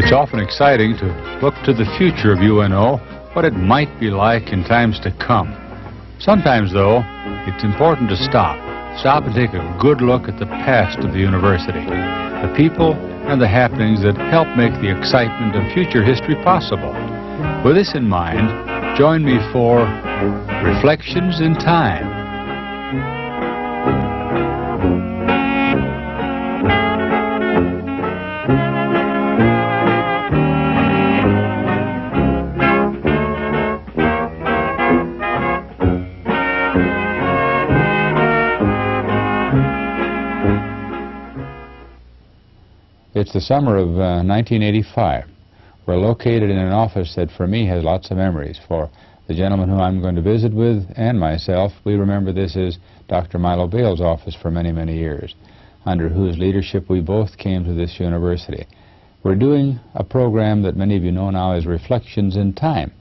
It's often exciting to look to the future of UNO, what it might be like in times to come. Sometimes, though, it's important to stop and take a good look at the past of the university, the people and the happenings that help make the excitement of future history possible. With this in mind, join me for Reflections in Time. It's the summer of 1985. We're located in an office that for me has lots of memories. For the gentleman who I'm going to visit with and myself, we remember this as Dr. Mabel L's office for many, many years, under whose leadership we both came to this university. We're doing a program that many of you know now as Reflections in Time.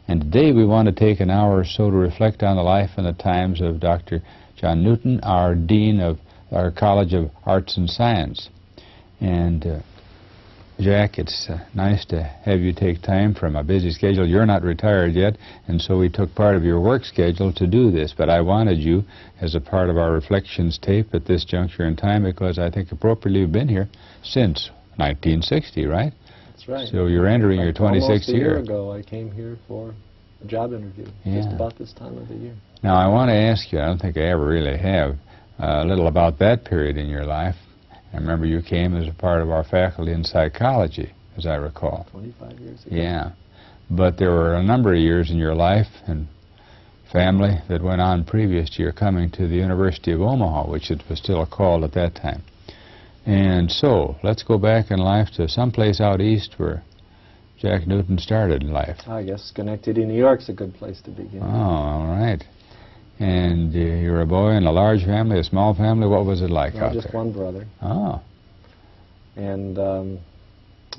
And today we want to take an hour or so to reflect on the life and the times of Dr. John Newton, our Dean of our College of Arts and Science. And Jack, it's nice to have you take time from a busy schedule. You're not retired yet, and so we took part of your work schedule to do this. But I wanted you as a part of our Reflections tape at this juncture in time because I think appropriately you've been here since 1960, right? That's right. So you're entering your 26th year. Almost a year ago I came here for a job interview, just about this time of the year. Now I want to ask you, I don't think I ever really have, a little about that period in your life. I remember you came as a part of our faculty in psychology, as I recall. 25 years ago. Yeah. But there were a number of years in your life and family that went on previous to your coming to the University of Omaha, which it was still called at that time. And so, let's go back in life to someplace out east where Jack Newton started in life. I guess Schenectady, New York's a good place to begin. Oh, all right. And you were a boy in a large family, a small family. What was it like out there? Just one brother. Oh. And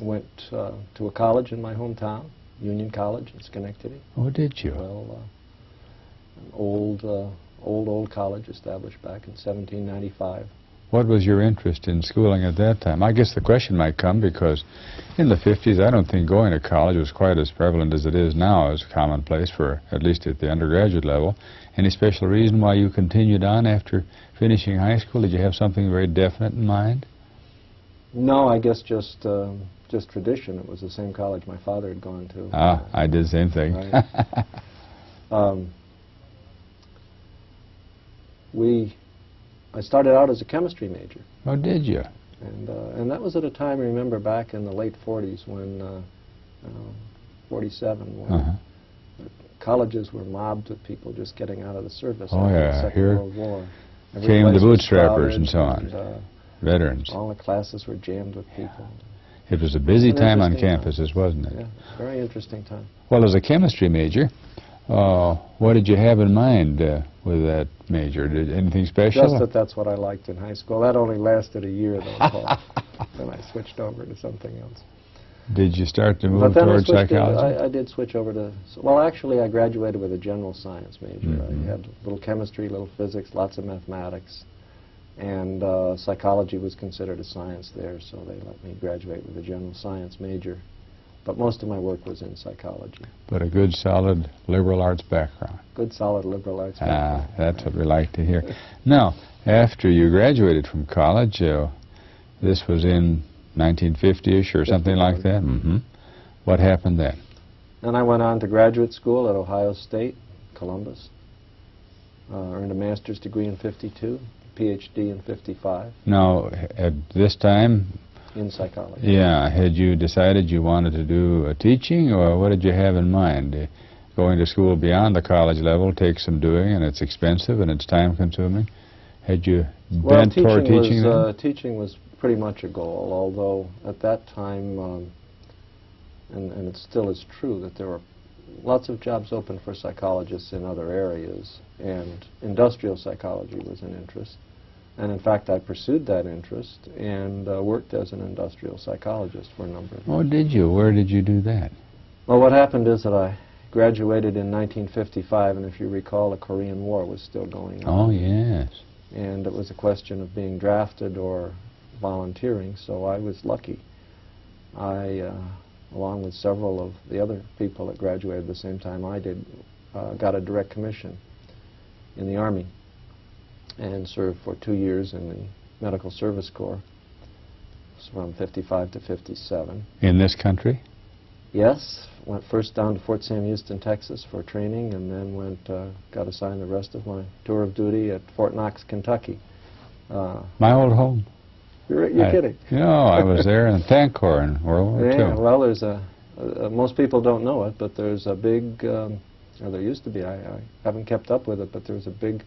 went to a college in my hometown, Union College in Schenectady. Oh, did you? Well, an old college established back in 1795. What was your interest in schooling at that time? I guess the question might come because in the 50s, I don't think going to college was quite as prevalent as it is now as commonplace for, at least at the undergraduate level. Any special reason why you continued on after finishing high school? Did you have something very definite in mind? No, I guess just tradition. It was the same college my father had gone to. Ah, I did the same thing. Right. I started out as a chemistry major. Oh, did you? And that was at a time, remember, back in the late 40s when, 47, when colleges were mobbed with people just getting out of the service after the Second World War. Came the bootstrappers and so on, veterans. All the classes were jammed with people. It was a busy time on campuses, wasn't it? Yeah, very interesting time. Well, as a chemistry major, what did you have in mind with that major? Did anything special? Just that's what I liked in high school. That only lasted a year, though, Paul. Then I switched over to something else. Did you start to move towards psychology? I did switch over to, well, actually, I graduated with a general science major. I had a little chemistry, little physics, lots of mathematics. And psychology was considered a science there, so they let me graduate with a general science major. But most of my work was in psychology. But a good, solid liberal arts background. Good, solid liberal arts background. That's what we like to hear. Now, after you graduated from college, this was in 1950-ish or something like that? What happened then? Then I went on to graduate school at Ohio State, Columbus. Earned a master's degree in 52, PhD in 55. Now, at this time, in psychology. Yeah. Had you decided you wanted to do teaching, or what did you have in mind? Going to school beyond the college level takes some doing, and it's expensive, and it's time-consuming. Had you bent toward teaching then? Teaching was pretty much a goal, although at that time, and it still is true, that there were lots of jobs open for psychologists in other areas, and industrial psychology was an interest. And in fact, I pursued that interest and worked as an industrial psychologist for a number of years. Oh, did you? Where did you do that? Well, what happened is that I graduated in 1955, and if you recall, the Korean War was still going on. Oh, yes. And it was a question of being drafted or volunteering, so I was lucky. I, along with several of the other people that graduated at the same time I did, got a direct commission in the Army and served for 2 years in the Medical Service Corps from 55 to 57. In this country? Yes. Went first down to Fort Sam Houston, Texas for training, and then got assigned the rest of my tour of duty at Fort Knox, Kentucky. My old home. You're kidding. No, I was there in the Tank Corps in World War II. Yeah, well, there's most people don't know it, but there's a big, or there used to be, I haven't kept up with it, but there's a big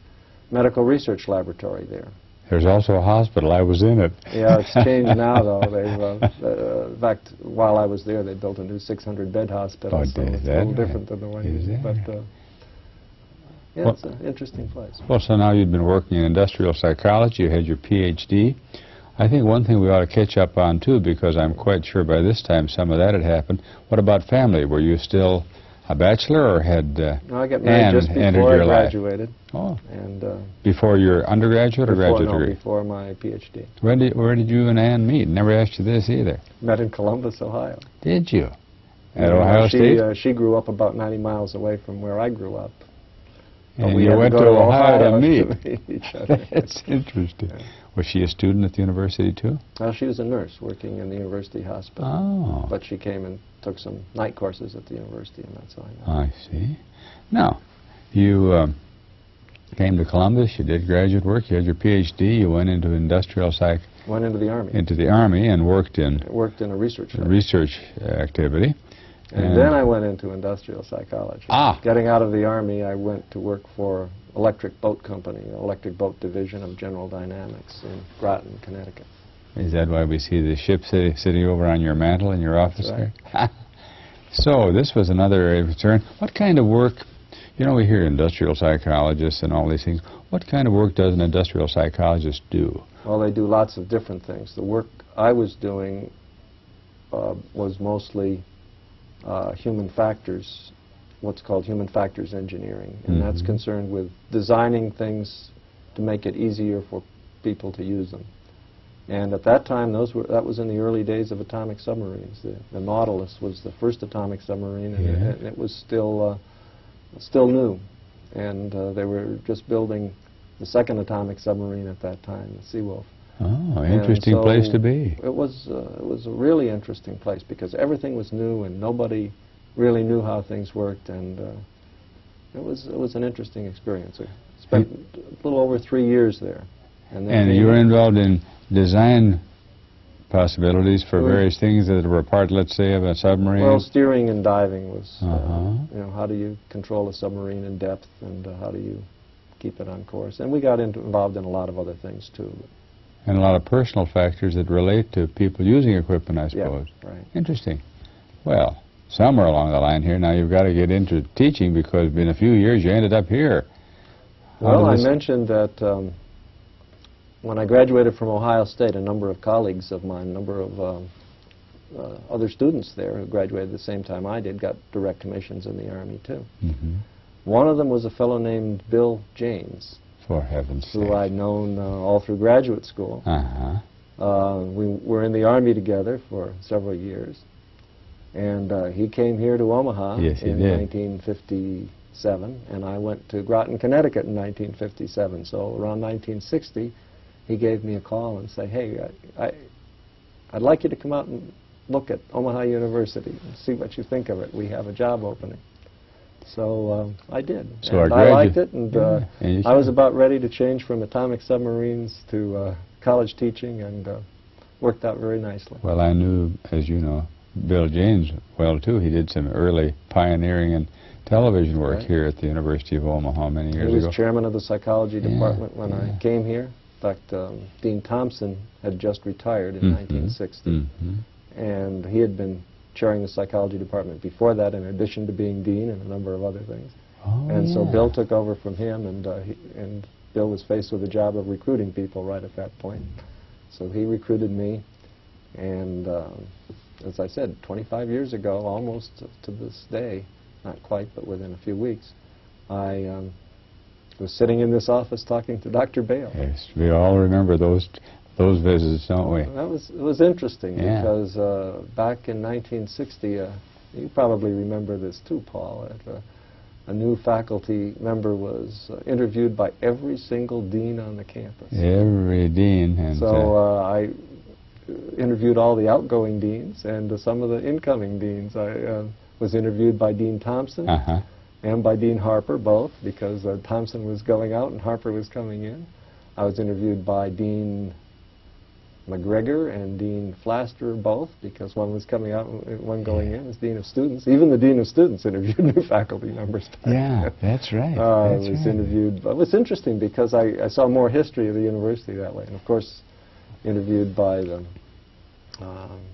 medical research laboratory there. There's also a hospital. I was in it. Yeah, it's changed now, though. They've, in fact, while I was there, they built a new 600-bed hospital, so it's a little different than the one you did. But, yeah, well, it's an interesting place. Well, so now you've been working in industrial psychology. You had your Ph.D. I think one thing we ought to catch up on, too, because I'm quite sure by this time some of that had happened. What about family? Were you still a bachelor, or had no, I got married just before I graduated. Oh. And before your undergraduate or graduate degree? No, before my Ph.D. Where did you and Ann meet? Never asked you this either. Met in Columbus, Ohio. Did you? At Ohio State? She grew up about 90 miles away from where I grew up. And we went to Ohio to meet. Each other. That's interesting. Yeah. Was she a student at the university, too? Well, she was a nurse working in the university hospital. Oh. But she came and took some night courses at the university, and that's how I know. I see. Now, you came to Columbus, you did graduate work, you had your Ph.D., you went into industrial psych... Went into the Army. Into the Army and worked in... Worked in a research lab. Research activity. And then I went into industrial psychology. Ah. Getting out of the Army, I went to work for Electric Boat Company, Electric Boat Division of General Dynamics in Groton, Connecticut. Is that why we see the ship sitting over on your mantle in your office there? Right. So this was another area of concern. What kind of work, you know, we hear industrial psychologists and all these things. What kind of work does an industrial psychologist do? Well, they do lots of different things. The work I was doing was mostly human factors, what's called human factors engineering, and that's concerned with designing things to make it easier for people to use them. And at that time, that was in the early days of atomic submarines. The Nautilus was the first atomic submarine, and it was still new. And they were just building the second atomic submarine at that time, the Seawolf. Oh, interesting place to be. It was a really interesting place because everything was new and nobody really knew how things worked, and it was an interesting experience. I spent a little over 3 years there. And you were involved in design possibilities for various things that were part, let's say, of a submarine? Well, steering and diving was, you know, how do you control a submarine in depth, and how do you keep it on course? And we got involved in a lot of other things, too. And a lot of personal factors that relate to people using equipment, I suppose. Yeah, right. Interesting. Well, somewhere along the line here, now you've got to get into teaching because in a few years you ended up here. Well, I mentioned that when I graduated from Ohio State, a number of colleagues of mine, a number of other students there who graduated at the same time I did, got direct commissions in the Army, too. One of them was a fellow named Bill James. For heaven's sake. Who I'd known all through graduate school. We were in the Army together for several years. And he came here to Omaha in 1957, and I went to Groton, Connecticut in 1957. So around 1960, he gave me a call and said, hey, I'd like you to come out and look at Omaha University and see what you think of it. We have a job opening. So I did. So and I liked it, and I was about ready to change from atomic submarines to college teaching, and worked out very nicely. Well, I knew, as you know, Bill James well, too. He did some early pioneering in television work here at the University of Omaha many years ago. He was chairman of the psychology department when I came here. In fact, Dean Thompson had just retired in 1960, and he had been chairing the psychology department before that, in addition to being dean and a number of other things. So Bill took over from him, and Bill was faced with the job of recruiting people right at that point. So he recruited me, and as I said, 25 years ago, almost to this day, not quite, but within a few weeks, I was sitting in this office talking to Dr. Bale. Yes, we all remember those those visits, don't we? It was interesting because back in 1960, you probably remember this too, Paul. A new faculty member was interviewed by every single dean on the campus. Every dean. And so I interviewed all the outgoing deans and some of the incoming deans. I was interviewed by Dean Thompson and by Dean Harper, both, because Thompson was going out and Harper was coming in. I was interviewed by Dean McGregor and Dean Flaster, both, because one was coming out and one going in as Dean of Students. Even the Dean of Students interviewed new faculty members. Yeah, that's right. Interviewed. It was interesting because I saw more history of the university that way. And of course, interviewed by the,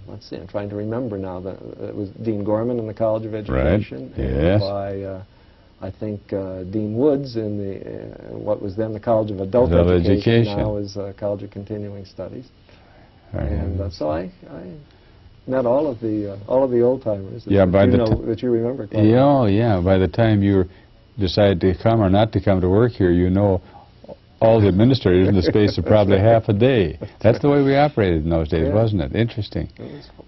let's see, I'm trying to remember now, it was Dean Gorman in the College of Education. Right. Yes. By, I think, Dean Woods in the, what was then the College of Adult Education. Now is College of Continuing Studies. And so I met all of the old timers that, that you remember. Yeah. By the time you decide to come or not to come to work here, you know all the administrators in the space of probably half a day. That's the way we operated in those days, wasn't it? Interesting.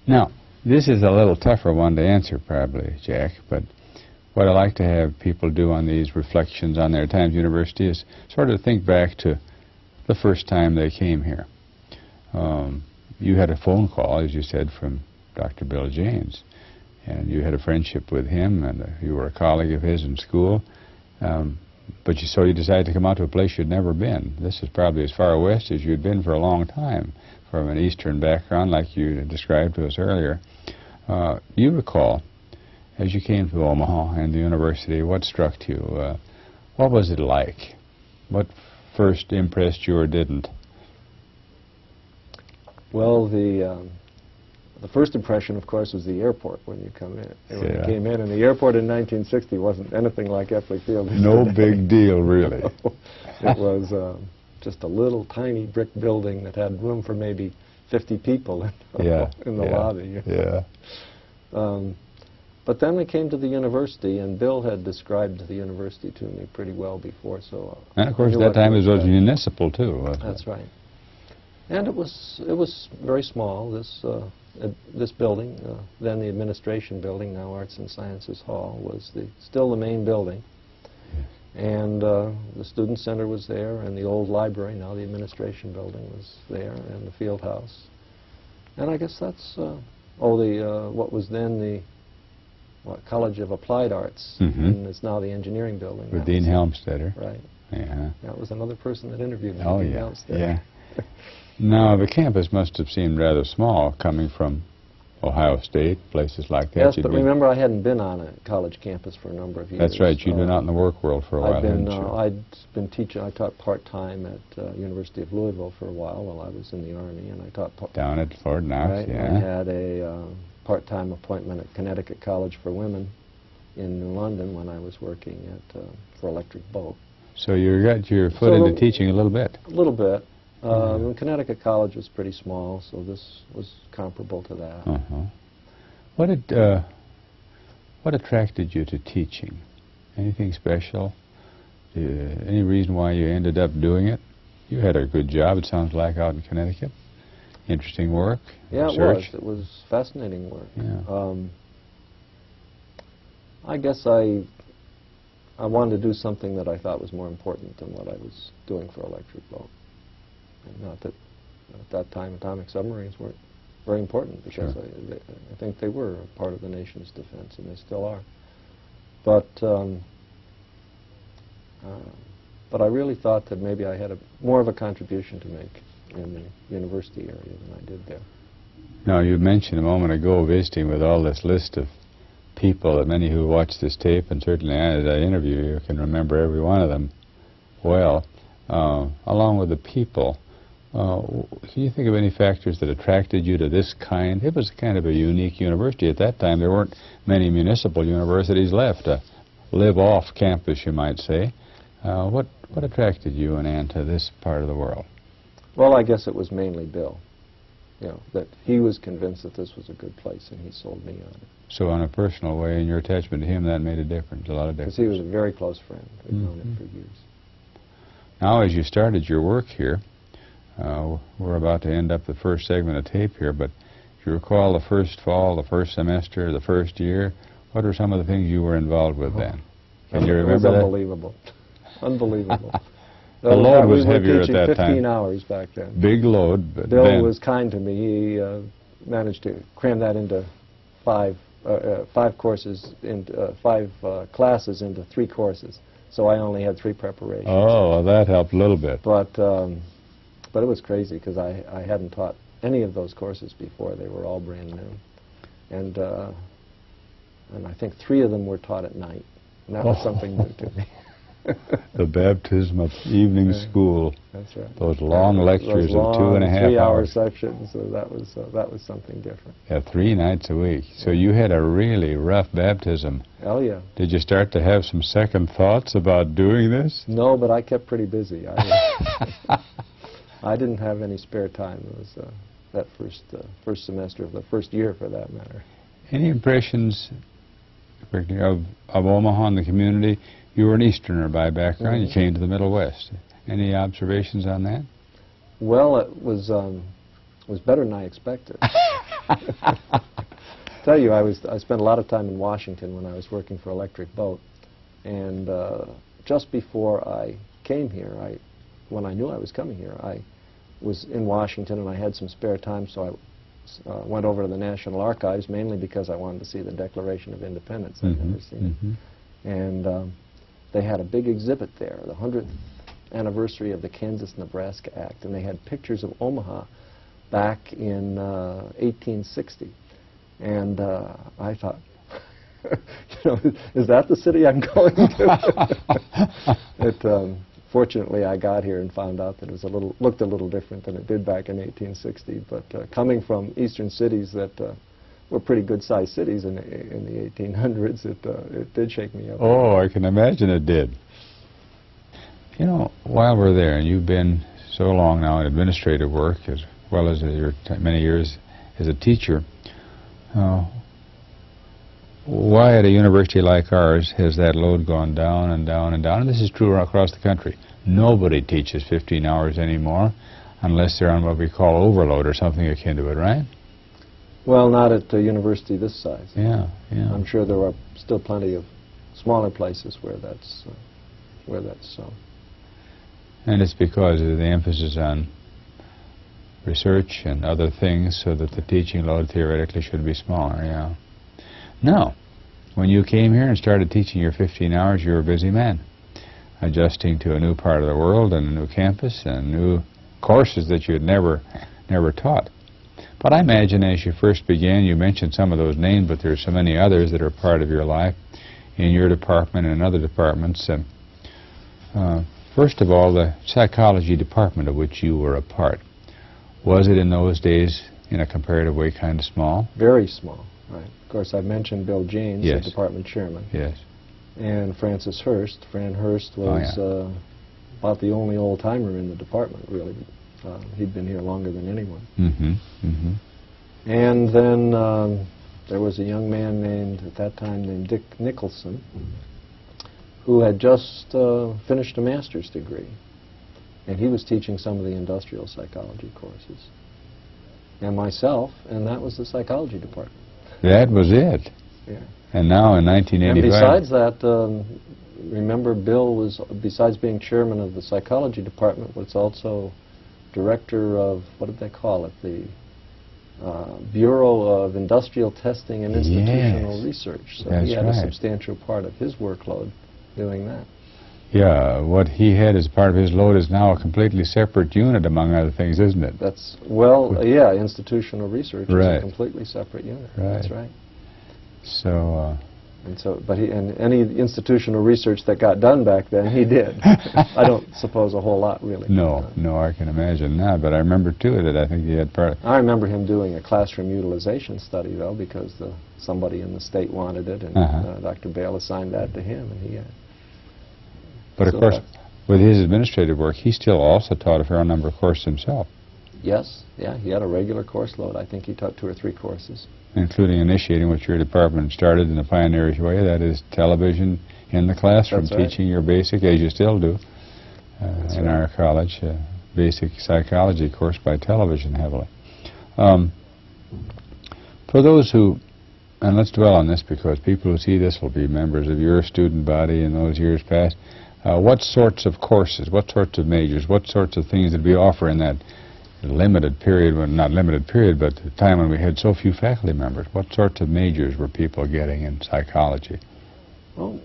Now, this is a little tougher one to answer, probably, Jack. But what I like to have people do on these reflections on their time at university is sort of think back to the first time they came here. You had a phone call, as you said, from Dr. Bill James, and you had a friendship with him, and you were a colleague of his in school, but so you decided to come out to a place you'd never been. This is probably as far west as you'd been for a long time, from an eastern background like you described to us earlier. You recall, as you came to Omaha and the university, what struck you? What was it like? What first impressed you or didn't? Well, the first impression, of course, was the airport when you come in. When you came in, and the airport in 1960 wasn't anything like Epley Field. No big deal, really. It was just a little tiny brick building that had room for maybe 50 people in the lobby. But then we came to the university, and Bill had described the university to me pretty well before. So and of course, at that time it was municipal too. That's right. And it was very small. This building, then the administration building, now Arts and Sciences Hall, was still the main building. And the student center was there, and the old library, now the administration building, was there, and the field house. And I guess that's what was then the College of Applied Arts, and it's now the engineering building. With Dean Helmstetter. Right. Yeah. That was another person that interviewed me. Oh, Dean yeah. Helmstetter. Yeah. Now, the campus must have seemed rather small, coming from Ohio State, places like that. Yes, but remember, I hadn't been on a college campus for a number of years. That's right. You'd been out in the work world for a while, hadn't you? I'd been teaching. I taught part-time at University of Louisville for a while I was in the Army, and I taught down at Fort Knox. Right. Yeah. I had a part-time appointment at Connecticut College for Women in New London when I was working for Electric Boat. So you got your foot into teaching a little bit. A little bit. Connecticut College was pretty small, so this was comparable to that. What attracted you to teaching? Anything special? Any reason why you ended up doing it? You had a good job, it sounds like, out in Connecticut. Interesting work. Yeah, research. It was fascinating work. Yeah. I guess I wanted to do something that I thought was more important than what I was doing for Electric Boat. Not that at that time atomic submarines weren't very important, because I think they were a part of the nation's defense, and they still are. But I really thought that maybe I had more of a contribution to make in the university area than I did there. Now, you mentioned a moment ago visiting with all this list of people, that many who watch this tape, and certainly as I interview you, can remember every one of them well. Along with the people, can you think of any factors that attracted you to this kind? It was kind of a unique university at that time. There weren't many municipal universities left to live off campus, you might say. What attracted you and Ann to this part of the world? Well, I guess it was mainly Bill. You know, that he was convinced that this was a good place, and he sold me on it. So on a personal way, in your attachment to him, that made a difference, a lot of difference. Because he was a very close friend. We'd known him for years. Now, as you started your work here, We're about to end up the first segment of tape here, but if you recall the first fall, the first semester, the first year, what are some of the things you were involved with then? Can you remember that? Unbelievable. Unbelievable. The load was we were heavier at teaching that 15 time. hours back then. Big load, but Bill then was kind to me. He managed to cram that into five classes into 3 courses. So I only had 3 preparations. Oh, well, that helped a little bit. But it was crazy because I hadn't taught any of those courses before. They were all brand new, and I think 3 of them were taught at night, and that was something new to me. The baptism of evening school. That's right. Those long lectures those long of 2.5 hours. 3-hour sections. So that was something different. Yeah, 3 nights a week. So you had a really rough baptism. Oh yeah. Did you start to have some second thoughts about doing this? No, but I kept pretty busy. I didn't have any spare time. It was that first semester of the first year, for that matter. Any impressions of Omaha and the community? You were an Easterner by background. You came to the Middle West. Any observations on that? Well, it was better than I expected. Tell you, I spent a lot of time in Washington when I was working for Electric Boat, and just before I came here, when I knew I was coming here, I was in Washington and I had some spare time, so I went over to the National Archives, mainly because I wanted to see the Declaration of Independence. I'd never seen it. And they had a big exhibit there, the 100th anniversary of the Kansas-Nebraska Act, and they had pictures of Omaha back in 1860. And I thought, is that the city I'm going to? Fortunately, I got here and found out that it looked a little different than it did back in 1860. But coming from eastern cities that were pretty good-sized cities in the 1800s, it did shake me up. Oh, I can imagine it did. You know, while we're there, and you've been so long now in administrative work as well as your many years as a teacher, why at a university like ours has that load gone down and down and down? And this is true across the country. Nobody teaches 15 hours anymore unless they're on what we call overload or something akin to it, right? Well, not at a university this size. Yeah, yeah. I'm sure there are still plenty of smaller places where that's so. And it's because of the emphasis on research and other things, so that the teaching load theoretically should be smaller, yeah. Now, when you came here and started teaching your 15 hours, you were a busy man, adjusting to a new part of the world and a new campus and new courses that you had never taught. But I imagine as you first began, you mentioned some of those names, but there's so many others that are part of your life in your department and other departments. First of all, the psychology department of which you were a part, was it in those days, in a comparative way, kind of small? Very small, right. Of course, I mentioned Bill James, yes, the department chairman. Yes. And Francis Hurst. Fran Hurst was about the only old-timer in the department, really. He'd been here longer than anyone. And then there was a young man at that time named Dick Nicholson, who had just finished a master's degree. And he was teaching some of the industrial psychology courses. And myself, and that was the psychology department. That was it. Yeah. And now in 1985... And besides that, remember, Bill was, besides being chairman of the psychology department, was also director of, what did they call it, the Bureau of Industrial Testing and Institutional Research. So he had a substantial part of his workload doing that. Yeah, what he had as part of his load is now a completely separate unit, among other things, isn't it? That's, well, yeah, institutional research is a completely separate unit. Right. That's right. So... but any institutional research that got done back then, he did. I don't suppose a whole lot, really. No, no, I can imagine not. But I remember, too, that I think he had part of... I remember him doing a classroom utilization study, though, because somebody in the state wanted it, and Dr. Bale assigned that to him, and he had... But, of course, with his administrative work, he still also taught a fair number of courses himself. Yes, yeah, he had a regular course load. I think he taught 2 or 3 courses. Including initiating what your department started in a pioneerish way, that is television in the classroom, teaching your basic, as you still do, in our college, basic psychology course by television heavily. For those who, and let's dwell on this because people who see this will be members of your student body in those years past, what sorts of courses, what sorts of majors, what sorts of things did we offer in that limited period, well, not limited period, but the time when we had so few faculty members? What sorts of majors were people getting in psychology? Well,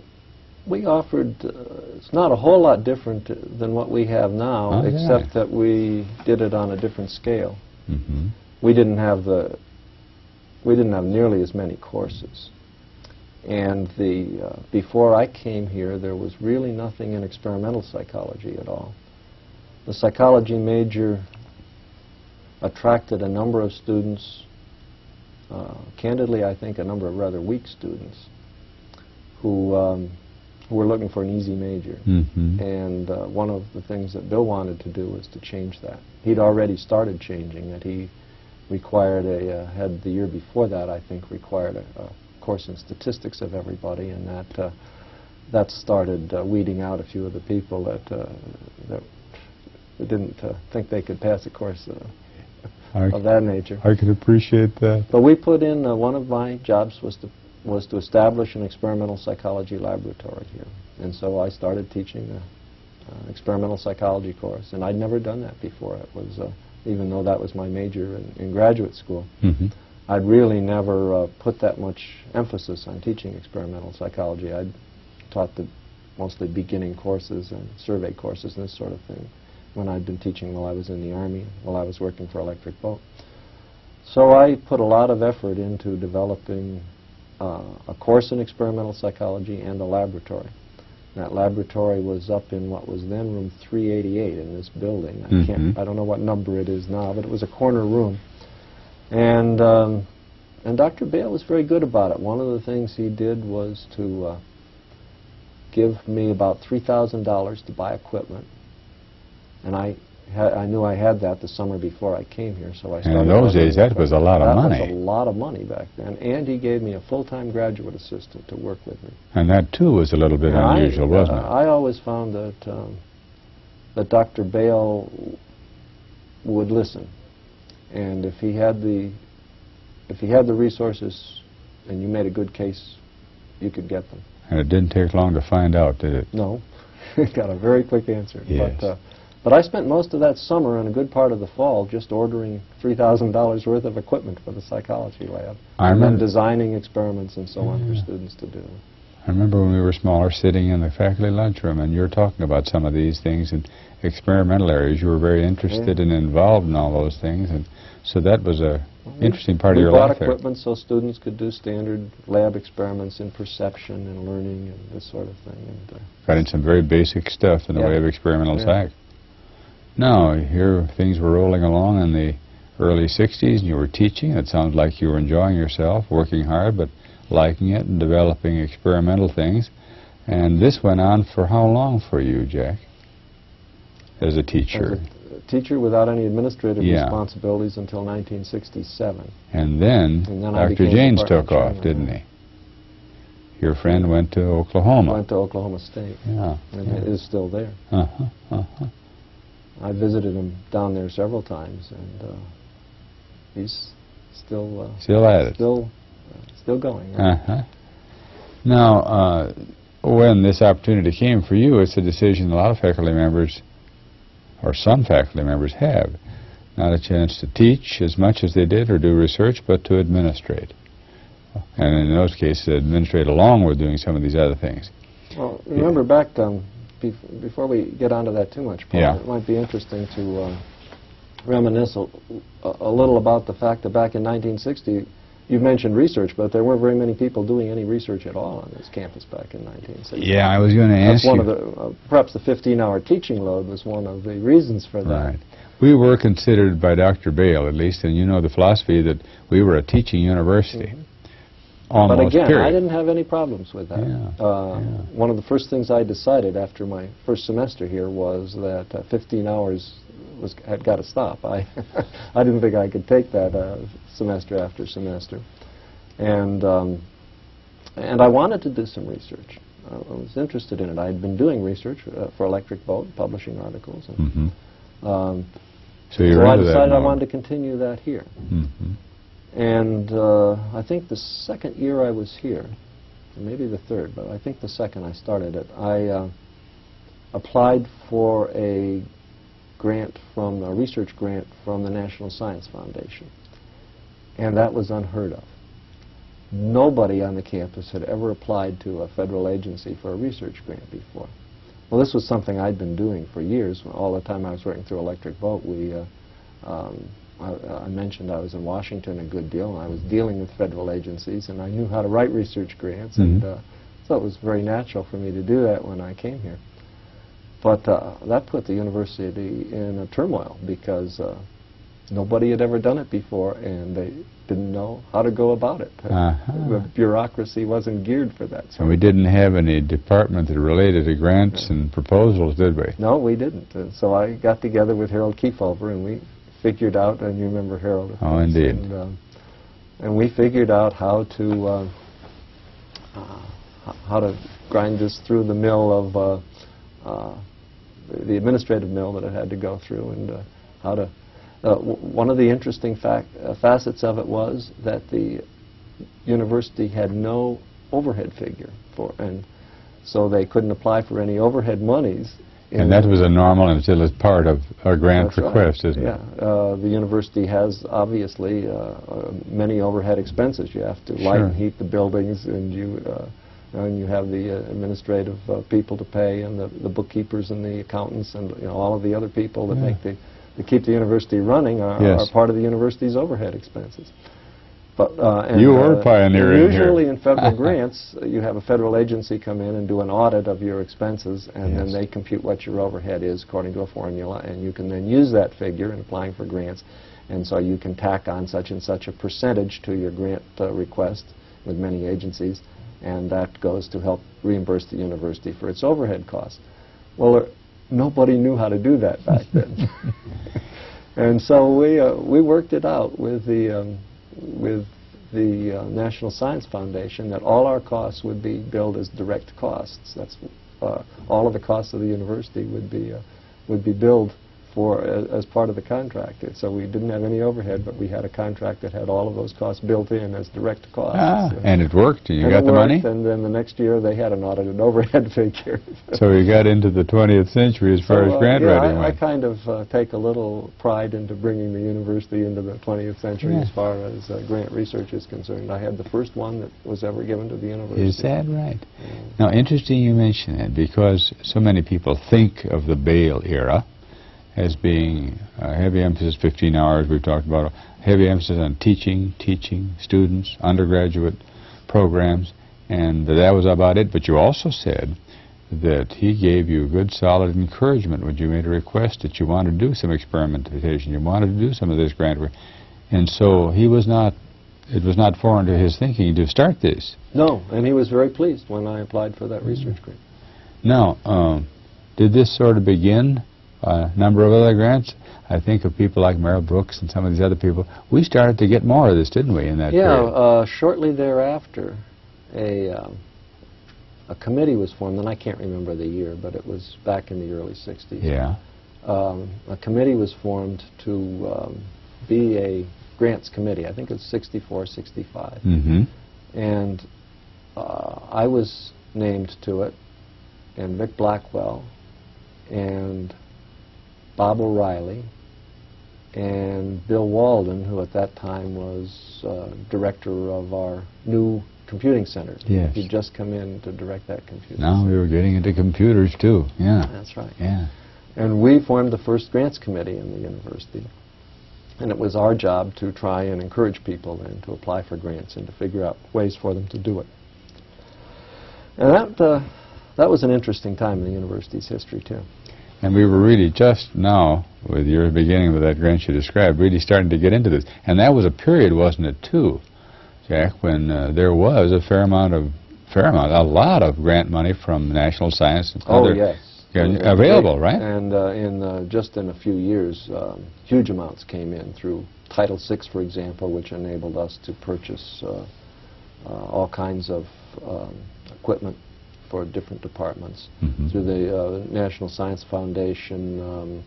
we offered, it's not a whole lot different than what we have now, except that we did it on a different scale. Mm-hmm. We didn't have nearly as many courses. And before I came here, there was really nothing in experimental psychology at all. The psychology major attracted a number of students, candidly I think a number of rather weak students, who were looking for an easy major. Mm-hmm. And one of the things that Bill wanted to do was to change that. He'd already started changing it. He required had the year before that, I think, required a course in statistics of everybody, and that started weeding out a few of the people that didn't think they could pass a course of that nature. I could appreciate that. But we put in, one of my jobs was to establish an experimental psychology laboratory here. And so I started teaching an experimental psychology course, and I'd never done that before. It was, even though that was my major in graduate school, mm-hmm. I'd really never put that much emphasis on teaching experimental psychology. I'd taught mostly beginning courses and survey courses and this sort of thing when I'd been teaching while I was in the Army, while I was working for Electric Boat. So I put a lot of effort into developing a course in experimental psychology and a laboratory. That laboratory was up in what was then room 388 in this building. Mm-hmm. I don't know what number it is now, but it was a corner room. And Dr. Bale was very good about it. One of the things he did was to give me about $3,000 to buy equipment. And I knew I had that the summer before I came here, so I started. And in those days, that was a lot of money. That was a lot of money back then. And he gave me a full-time graduate assistant to work with me. And that, too, was a little bit unusual, wasn't it? I always found that Dr. Bale would listen. And if he had the resources and you made a good case, you could get them. And it didn't take long to find out, did it? No. It got a very quick answer. Yes. But I spent most of that summer and a good part of the fall just ordering $3,000 worth of equipment for the psychology lab. And then designing experiments and so on for students to do. I remember when we were smaller sitting in the faculty lunchroom and you're talking about some of these things in experimental areas. You were very interested and involved in all those things, and so that was a interesting part of your life there. We bought equipment so students could do standard lab experiments in perception and learning and this sort of thing. And, got in some very basic stuff in the way of experimental psych. Now, here things were rolling along in the early 60s, and you were teaching. It sounds like you were enjoying yourself, working hard, but liking it and developing experimental things. And this went on for how long for you, Jack, as a teacher? As a teacher without any administrative responsibilities until 1967. And then Dr. Janes took off, didn't he? Your friend went to Oklahoma. Went to Oklahoma State. Yeah. And is still there. I visited him down there several times, and he's still at it. Still going. Now, when this opportunity came for you, it's a decision a lot of faculty members, or some faculty members, have. Not a chance to teach as much as they did or do research, but to administrate. And in those cases, administrate along with doing some of these other things. Well, remember back, before we get onto that too much, Paul, it might be interesting to reminisce a little about the fact that back in 1960, you mentioned research, but there weren't very many people doing any research at all on this campus back in 1960. Yeah, I was going to ask you. That's one of the, perhaps the 15-hour teaching load was one of the reasons for that. Right. We were considered by Dr. Bale, at least, and you know the philosophy that we were a teaching university. Almost, but again, period. I didn't have any problems with that. One of the first things I decided after my first semester here was that 15 hours had got to stop. I didn't think I could take that semester after semester, and I wanted to do some research. I was interested in it. I had been doing research for Electric Boat, publishing articles, and So you so I into that decided I mode. wanted to continue that here. Mhm. And I think the second year I was here, or maybe the third, but I think the second I started it, I applied for a grant from, a research grant from the National Science Foundation. And that was unheard of. Nobody on the campus had ever applied to a federal agency for a research grant before. Well, this was something I'd been doing for years. All the time I was working through Electric Boat, I mentioned I was in Washington a good deal, and I was dealing with federal agencies, and I knew how to write research grants, and so it was very natural for me to do that when I came here. But that put the university in a turmoil, because nobody had ever done it before, and they didn't know how to go about it. The bureaucracy wasn't geared for that. And we didn't have any department that related to grants and proposals, did we? No, we didn't. And so I got together with Harold Kiefover, and we figured out, and you remember Harold, of Oh, course, indeed. and we figured out how to grind this through the mill of the administrative mill that it had to go through, and how to. One of the interesting facets of it was that the university had no overhead figure for, and so they couldn't apply for any overhead monies. And that was a normal and still is part of a grant That's request, right. isn't Yeah. it? The university has obviously many overhead expenses. You have to light and heat the buildings, and you have the administrative people to pay, and the bookkeepers and the accountants, and all of the other people that make that keep the university running are part of the university's overhead expenses. But you were pioneering usually here. in federal grants, you have a federal agency come in and do an audit of your expenses, and then they compute what your overhead is according to a formula, and you can then use that figure in applying for grants, and so you can tack on such and such a percentage to your grant request with many agencies, and that goes to help reimburse the university for its overhead costs. Well, nobody knew how to do that back then. And so we worked it out with the National Science Foundation that all our costs would be billed as direct costs. That's all of the costs of the university would be billed for as part of the contract. So we didn't have any overhead, but we had a contract that had all of those costs built in as direct costs. And it worked, and you got the money? And then the next year they had an audited overhead figure. So you got into the 20th century as far as grant writing I went. kind of take a little pride into bringing the university into the 20th century as far as grant research is concerned. I had the first one that was ever given to the university. Is that right? Now, interesting you mention that, because so many people think of the Bale era as being a heavy emphasis, 15 hours we've talked about, heavy emphasis on teaching students, undergraduate programs, and that was about it. But you also said that he gave you good, solid encouragement when you made a request that you wanted to do some experimentation, you wanted to do some of this grant work. And so it was not foreign to his thinking to start this. No, and he was very pleased when I applied for that research grant. Now, did this sort of begin a number of other grants? I think of people like Merrill Brooks and some of these other people. We started to get more of this, didn't we, in that period? Yeah, shortly thereafter, a committee was formed, and I can't remember the year, but it was back in the early 60s. Yeah. A committee was formed to be a grants committee. I think it was 64, 65. Mm-hmm. And I was named to it, and Vic Blackwell, and Bob O'Reilly, and Bill Walden, who at that time was director of our new computing center. Yes. He'd just come in to direct that computing Now center. we were getting into computers, too. Yeah. That's right. Yeah. And we formed the first grants committee in the university. And it was our job to try and encourage people then to apply for grants and to figure out ways for them to do it. And that was an interesting time in the university's history, too. And we were really just now, with your beginning with that grant you described, really starting to get into this. And that was a period, wasn't it, too, Jack, when there was a lot of grant money from National Science and other yes. available, right? And just in a few years, huge amounts came in through Title VI, for example, which enabled us to purchase all kinds of equipment for different departments. Mm-hmm. Through the National Science Foundation,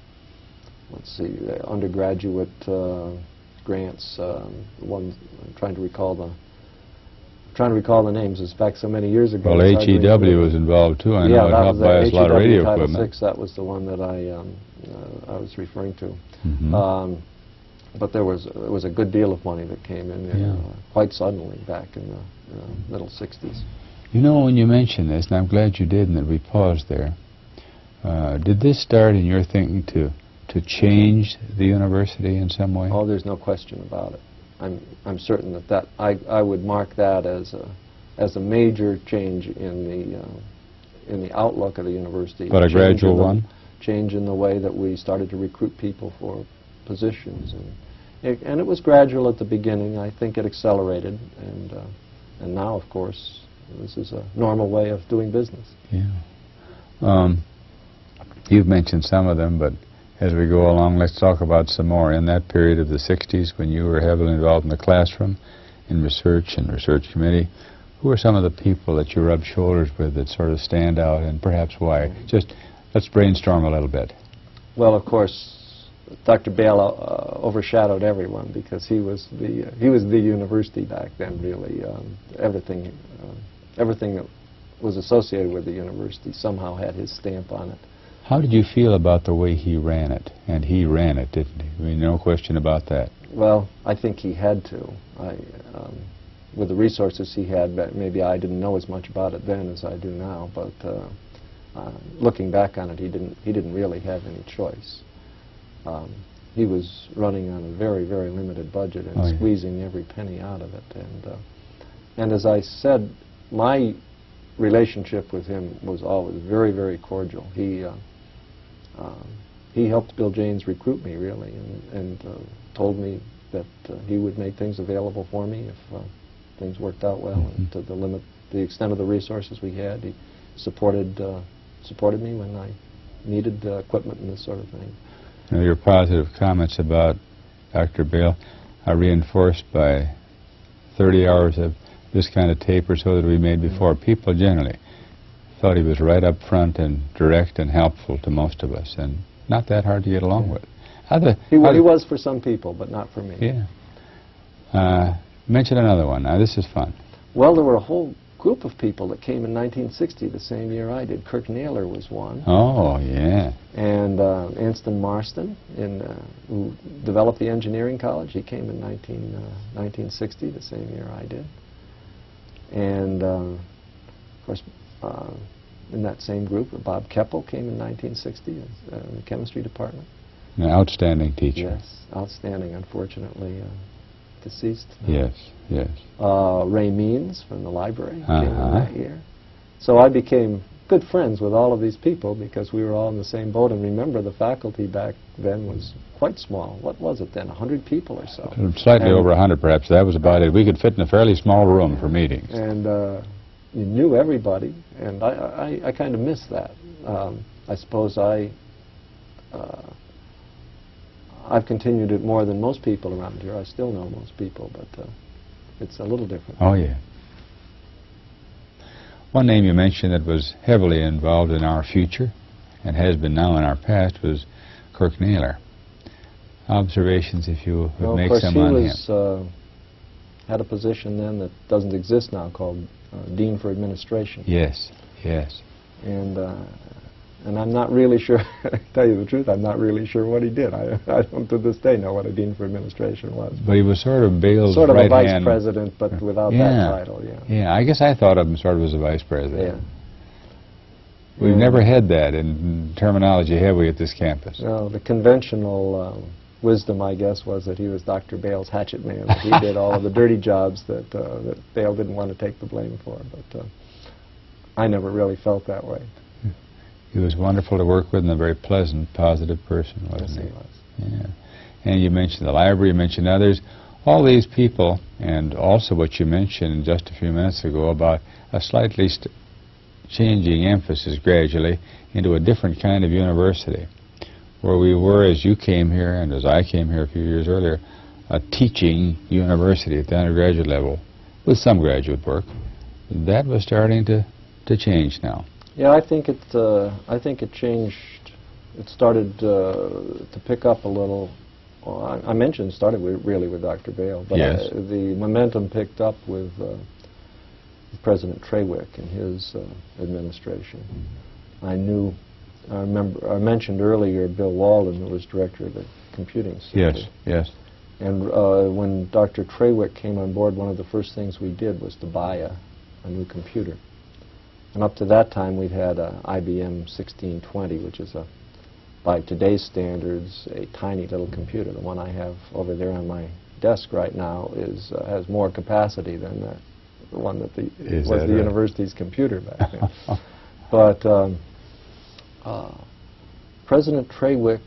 let's see, undergraduate grants. One, I'm trying to recall the names. It's back so many years ago. Well, HEW was involved too. I know it helped buy us a lot of radio Title equipment. VI, that was the one that I was referring to. Mm-hmm. But there was a good deal of money that came in quite suddenly back in the middle 60s. You know, when you mention this, and I'm glad you did and that we paused there, did this start in your thinking to change the university in some way? Oh, there's no question about it. I'm certain that I would mark that as a major change in the outlook of the university. But a gradual one? Change in the way that we started to recruit people for positions, and it was gradual at the beginning. I think it accelerated, and now, of course, this is a normal way of doing business. Yeah. You've mentioned some of them, but as we go along, let's talk about some more. In that period of the 60s, when you were heavily involved in the classroom, in research and research committee, who are some of the people that you rubbed shoulders with that sort of stand out, and perhaps why? Just let's brainstorm a little bit. Well, of course, Dr. Bale overshadowed everyone because he was the university back then. Really, everything that was associated with the university somehow had his stamp on it. How did you feel about the way he ran it? And he ran it, didn't he? I mean, no question about that. Well, I think he had to. With the resources he had, maybe I didn't know as much about it then as I do now. But looking back on it, he didn't really have any choice. He was running on a very, very limited budget and squeezing every penny out of it. And as I said, my relationship with him was always very, very cordial. He helped Bill Janes recruit me, really, and told me that he would make things available for me if things worked out well. And to the extent of the resources we had, he supported me when I needed equipment and this sort of thing. Now, your positive comments about Dr. Bale are reinforced by 30 hours of this kind of tape or so that we made before. People generally thought he was right up front and direct and helpful to most of us, and not that hard to get along with. He was for some people, but not for me. Yeah. Mention another one. Now, this is fun. Well, there were a whole group of people that came in 1960, the same year I did. Kirk Naylor was one. Oh, yeah. And Anston Marston, who developed the engineering college, he came in 1960, the same year I did. And, of course, in that same group, Bob Keppel came in 1960 in the chemistry department. An outstanding teacher. Yes, outstanding, unfortunately deceased. Yes, yes. Ray Means from the library came in that year. So I became good friends with all of these people because we were all in the same boat. And remember, the faculty back then was quite small. What was it then, 100 people or so? Slightly over 100, perhaps. That was about it. We could fit in a fairly small room for meetings. And you knew everybody, and I kind of miss that. I suppose I've continued it more than most people around here. I still know most people, but it's a little different. Oh, yeah. One name you mentioned that was heavily involved in our future and has been now in our past was Kirk Naylor. Observations, if you would make some on him. Of course, he had a position then that doesn't exist now called Dean for Administration. Yes, yes. And I'm not really sure, to tell you the truth, I'm not really sure what he did. I don't to this day know what a Dean for Administration was. But he was sort of Bale's sort of right a vice hand. president, but without that title, Yeah, I guess I thought of him sort of as a vice president. Yeah. We've never had that in terminology, have we, at this campus? No, the conventional wisdom, I guess, was that he was Dr. Bale's hatchet man. That he did all of the dirty jobs that Bale didn't want to take the blame for. But I never really felt that way. He was wonderful to work with and a very pleasant, positive person, wasn't he? Yes, he was. Yeah. And you mentioned the library, you mentioned others. All these people, and also what you mentioned just a few minutes ago about a slightly changing emphasis gradually into a different kind of university, where we were, as you came here and as I came here a few years earlier, a teaching university at the undergraduate level with some graduate work. That was starting to change now. Yeah, I think it changed it started to pick up a little. Well, I mentioned started really with Dr. Bale, but Yes. the momentum picked up with President Trawick and his administration. I mentioned earlier Bill Walden, who was director of the computing center. Yes, yes. And when Dr. Trawick came on board, one of the first things we did was to buy a new computer. And up to that time, we'd had a IBM 1620, which is by today's standards, a tiny little computer. The one I have over there on my desk right now has more capacity than the one that was the university's computer back then. But President Trawick,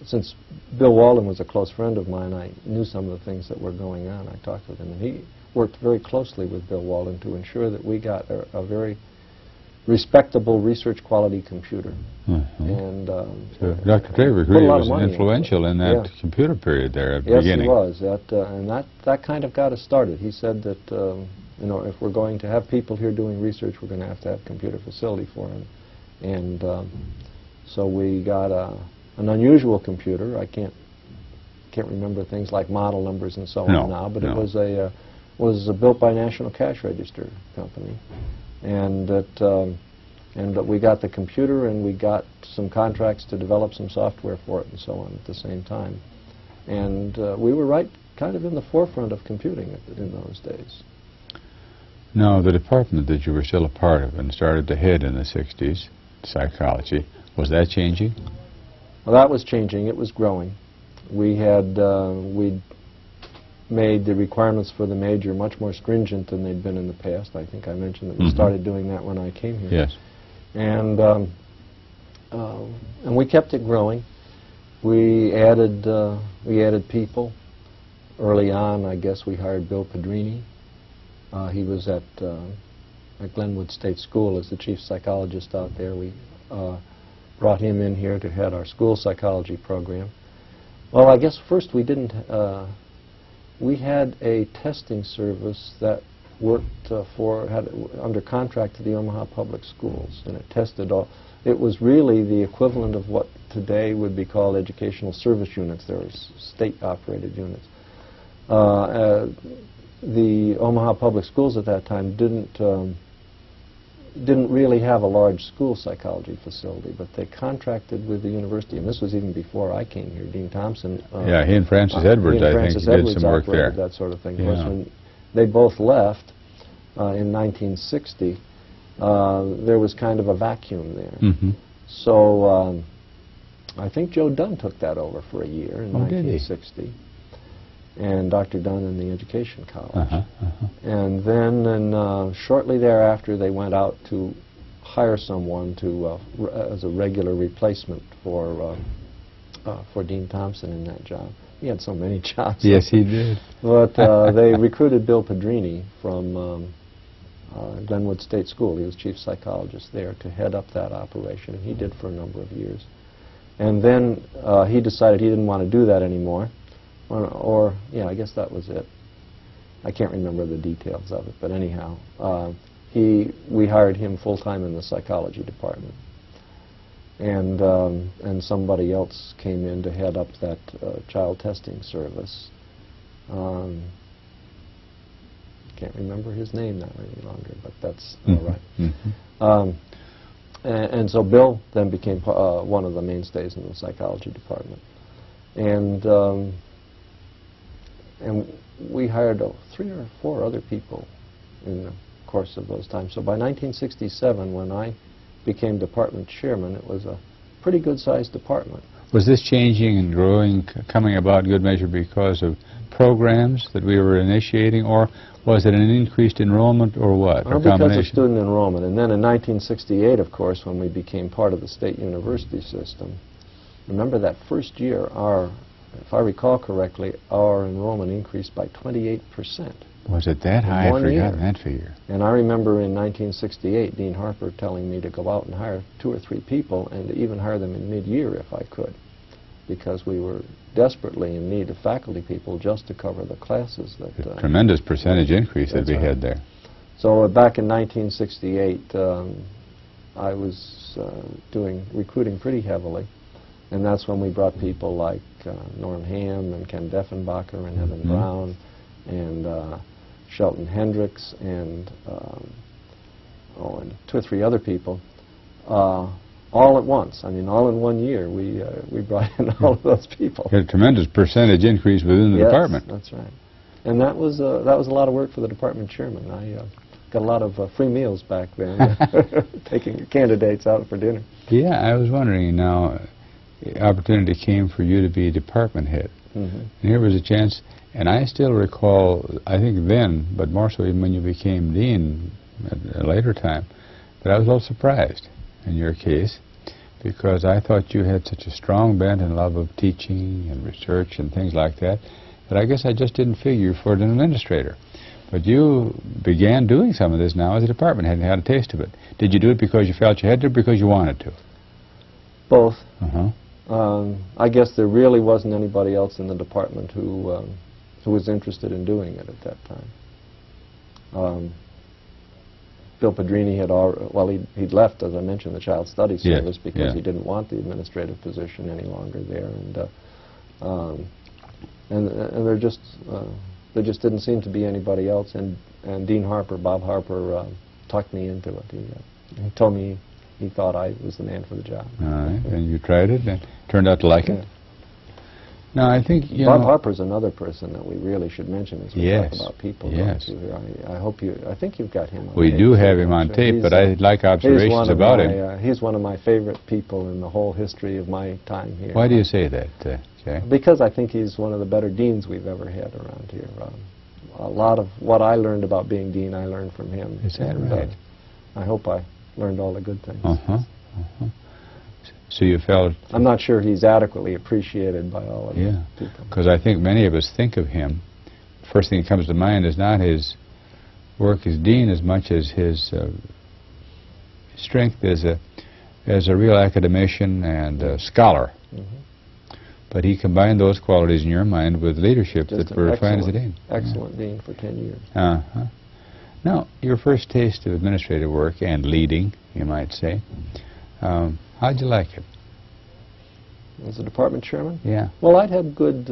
since Bill Walden was a close friend of mine, I knew some of the things that were going on. I talked with him, and he worked very closely with Bill Walden to ensure that we got a very respectable research quality computer. And Dr. Trawick really was influential in that computer period there at the beginning. Yes, he was. And that kind of got us started. He said that you know, if we're going to have people here doing research, we're going to have a computer facility for them. And so we got an unusual computer. I can't remember things like model numbers and so on now, but it was built by National Cash Register Company, and that we got the computer and we got some contracts to develop some software for it and so on at the same time, and we were right kind of in the forefront of computing in those days. Now, the department that you were still a part of and started to head in the 60s, psychology, was that changing? Well, that was changing. It was growing. We had we'd made the requirements for the major much more stringent than they'd been in the past. I think I mentioned that we started doing that when I came here. Yes. And we kept it growing. We added people. Early on, I guess we hired Bill Pedrini. He was at Glenwood State School as the chief psychologist out there. We brought him in here to head our school psychology program. Well, I guess first we didn't. We had a testing service that worked under contract to the Omaha Public Schools, and it tested all. It was really the equivalent of what today would be called educational service units. There were state-operated units. The Omaha Public Schools at that time didn't really have a large school psychology facility, but they contracted with the university, and this was even before I came here. Dean Thompson. Yeah, he and Francis Edwards, I think, did some work there. That sort of thing. Yeah. Of course, when they both left in 1960, there was kind of a vacuum there. So I think Joe Dunn took that over for a year in 1960. And Dr. Dunn in the Education College. And then shortly thereafter, they went out to hire someone as a regular replacement for Dean Thompson in that job. He had so many jobs. Yes, he did. But they recruited Bill Pedrini from Glenwood State School. He was chief psychologist there to head up that operation, and he did for a number of years. And then he decided he didn't want to do that anymore. Or, yeah, I guess that was it. I can't remember the details of it, but anyhow, we hired him full-time in the psychology department. And somebody else came in to head up that child testing service. Can't remember his name now any longer, but that's all right. And so Bill then became one of the mainstays in the psychology department. And we hired 3 or 4 other people in the course of those times. So by 1967, when I became department chairman, it was a pretty good-sized department. Was this changing and growing, coming about good measure because of programs that we were initiating, or was it an increased enrollment, or what? Well, because of student enrollment. And then in 1968, of course, when we became part of the state university system, remember that first year, if I recall correctly, our enrollment increased by 28%. Was it that high? I forgot that figure. And I remember in 1968, Dean Harper telling me to go out and hire 2 or 3 people, and to even hire them in mid-year if I could, because we were desperately in need of faculty people just to cover the classes. A tremendous percentage increase that we had there. So back in 1968, I was doing recruiting pretty heavily, and that's when we brought people like Norm Hamm and Ken Deffenbacher and Evan Brown and Shelton Hendricks and and 2 or 3 other people, all at once. I mean, all in 1 year, we brought in all of those people. You had a tremendous percentage increase within the department. Yes, that's right. And that was a lot of work for the department chairman. I got a lot of free meals back then, taking candidates out for dinner. Yeah, I was wondering now, opportunity came for you to be department head. And here was a chance, and I still recall, I think then, but more so even when you became dean at a later time, that I was a little surprised in your case, because I thought you had such a strong bent and love of teaching and research and things like that, that I guess I just didn't figure for an administrator. But you began doing some of this now as a department head and had a taste of it. Did you do it because you felt you had to or because you wanted to? Both. I guess there really wasn't anybody else in the department who was interested in doing it at that time. Bill Pedrini had he'd left, as I mentioned, the Child Studies Service because he didn't want the administrative position any longer there, and there just didn't seem to be anybody else. And Dean Harper, Bob Harper, talked me into it. He told me he thought I was the man for the job. All right, and you tried it and turned out to like it. Now, I think Bob Harper's another person that we really should mention as we talk about people. I think you've got him on tape. We do have him on tape, but I'd like observations about him. He's one of my favorite people in the whole history of my time here. Why do you say that, Jay? Because I think he's one of the better deans we've ever had around here. A lot of what I learned about being dean, I learned from him. Is that right? I hope I learned all the good things. So you felt... I'm not sure he's adequately appreciated by all of the people. Because I think many of us think of him, first thing that comes to mind is not his work as dean as much as his strength as a real academician and a scholar. But he combined those qualities in your mind with leadership that were fine as a dean. Excellent dean for 10 years. Now, your first taste of administrative work and leading, you might say, how'd you like it? As a department chairman? Yeah. Well, I'd had good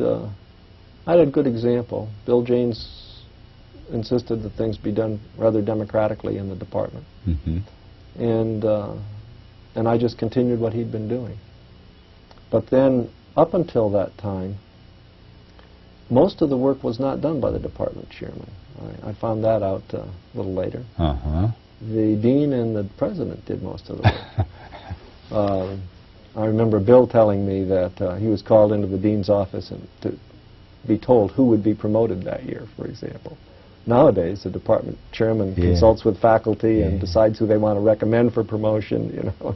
example. Bill James insisted that things be done rather democratically in the department, and I just continued what he'd been doing. But then, up until that time, most of the work was not done by the department chairman. I found that out a little later. The dean and the president did most of the work. I remember Bill telling me that he was called into the dean's office and to be told who would be promoted that year, for example. Nowadays, the department chairman consults with faculty and decides who they want to recommend for promotion, you know,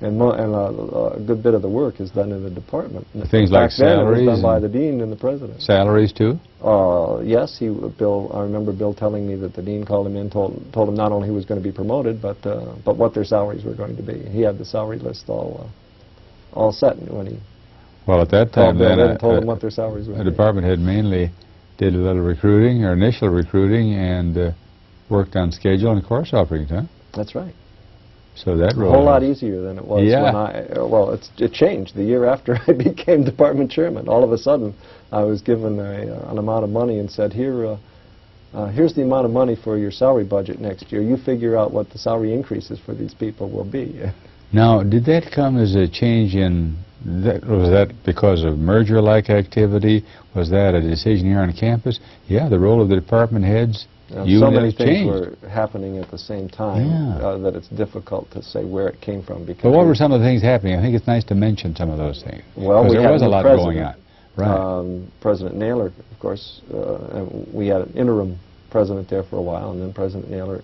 and a good bit of the work is done in the department. Things like salaries? It was done by the dean and the president. Salaries, too? Yes, I remember Bill telling me that the dean called him in, told him not only who was going to be promoted, but what their salaries were going to be. He had the salary list all set when he at that time, then, told them what their salaries were. The department head mainly did a little recruiting, or initial recruiting, and worked on schedule and course offerings, huh? That's right. So that a whole lot easier than it was when it changed the year after I became department chairman. All of a sudden, I was given an amount of money and said, here's the amount of money for your salary budget next year. You figure out what the salary increases for these people will be. Now, did that come as a change in, was that because of merger-like activity? Was that a decision here on campus? Yeah, the role of the department heads, so many things were happening at the same time that it's difficult to say where it came from. Because but what were some of the things happening? I think it's nice to mention some of those things. Well, there was a lot going on. Right. President Naylor, of course, and we had an interim president there for a while, and then President Naylor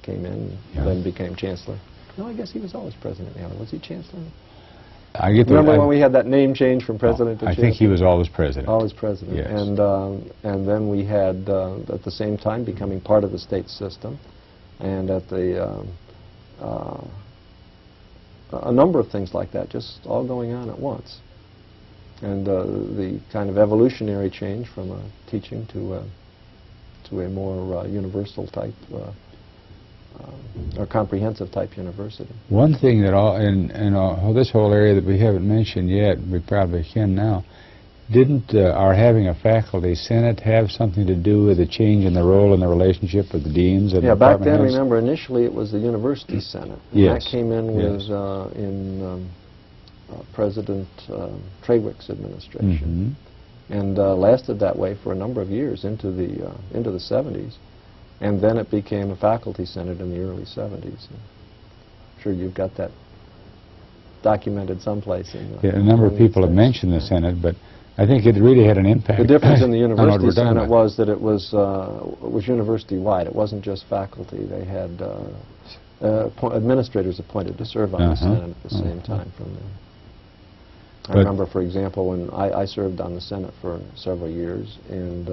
came in and then became chancellor. No, I guess he was always President Naylor. Was he chancellor? Remember when we had that name change from president to chancellor? I think he was always president. Always president. Yes. And then we had, at the same time, becoming part of the state system, and at the a number of things like that, just all going on at once. And the kind of evolutionary change from teaching to a more universal type or comprehensive type university. One thing that in this whole area that we haven't mentioned yet, we probably can now, didn't our having a faculty senate have something to do with the change in the role and the relationship with the deans and yeah, back then, heads? remember, initially it was the university senate. And yes. that came in yes. with President Trawick's administration, and lasted that way for a number of years into the 70s, and then it became a faculty senate in the early 70s. I'm sure you've got that documented someplace. Yeah, a number of people have mentioned the senate, but I think it really had an impact. The difference in the university senate about. was that it was university-wide. It wasn't just faculty. They had administrators appointed to serve on the senate at the same time from there. I remember, for example, when I served on the senate for several years, and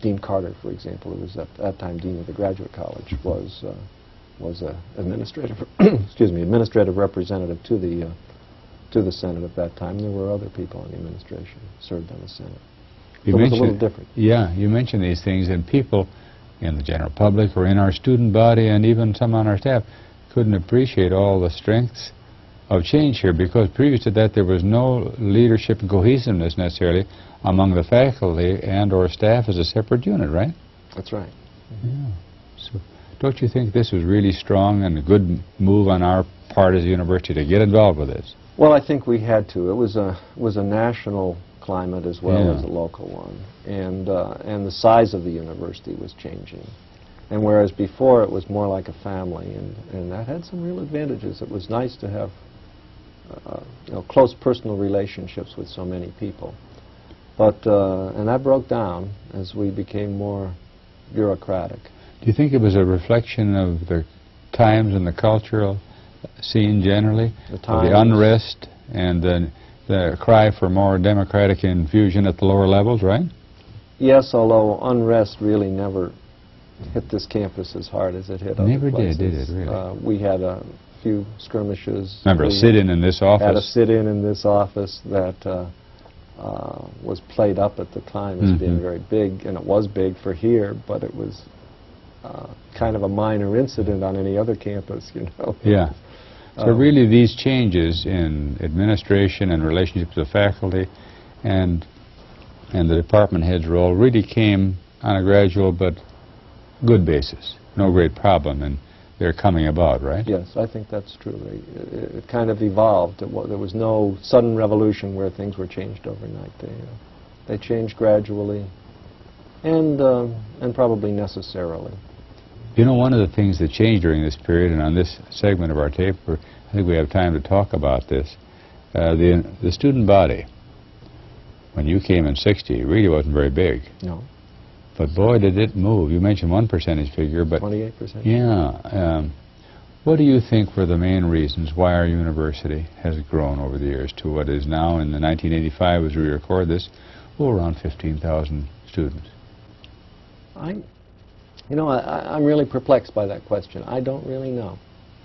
Dean Carter, for example, who was at that time dean of the graduate college, was an administrative administrative representative to the senate at that time. There were other people in the administration who served on the senate. So it was a little different. Yeah, you mentioned these things, and people in the general public or in our student body and even some on our staff couldn't appreciate all the strengths of change here, because previous to that there was no leadership and cohesiveness necessarily among the faculty and or staff as a separate unit, right? That's right. Yeah. So don't you think this was really strong and a good move on our part as a university to get involved with this? Well, I think we had to. It was a national climate as well as a local one, and the size of the university was changing. And whereas before it was more like a family, and that had some real advantages. It was nice to have close personal relationships with so many people. But and that broke down as we became more bureaucratic. Do you think it was a reflection of the times and the cultural scene generally? The unrest and the cry for more democratic infusion at the lower levels, right? Yes, although unrest really never hit this campus as hard as it hit other places. Never did it, really? We had a few skirmishes. Remember, a sit-in in this office? Had a sit-in in this office that was played up at the time as being very big, and it was big for here, but it was kind of a minor incident on any other campus, you know. Yeah. So really these changes in administration and relationships with faculty and the department head's role really came on a gradual but good basis. No great problem, and they're coming about, right? Yes, I think that's true. It kind of evolved. There was no sudden revolution where things were changed overnight. They changed gradually and probably necessarily. You know, one of the things that changed during this period, and on this segment of our tape, I think we have time to talk about this, the student body, when you came in '60, really wasn't very big. No. But boy, did it move. You mentioned one percentage figure, but 28%. Yeah. What do you think were the main reasons why our university has grown over the years to what is now, in the 1985, as we record this, around 15,000 students? I'm really perplexed by that question. I don't really know.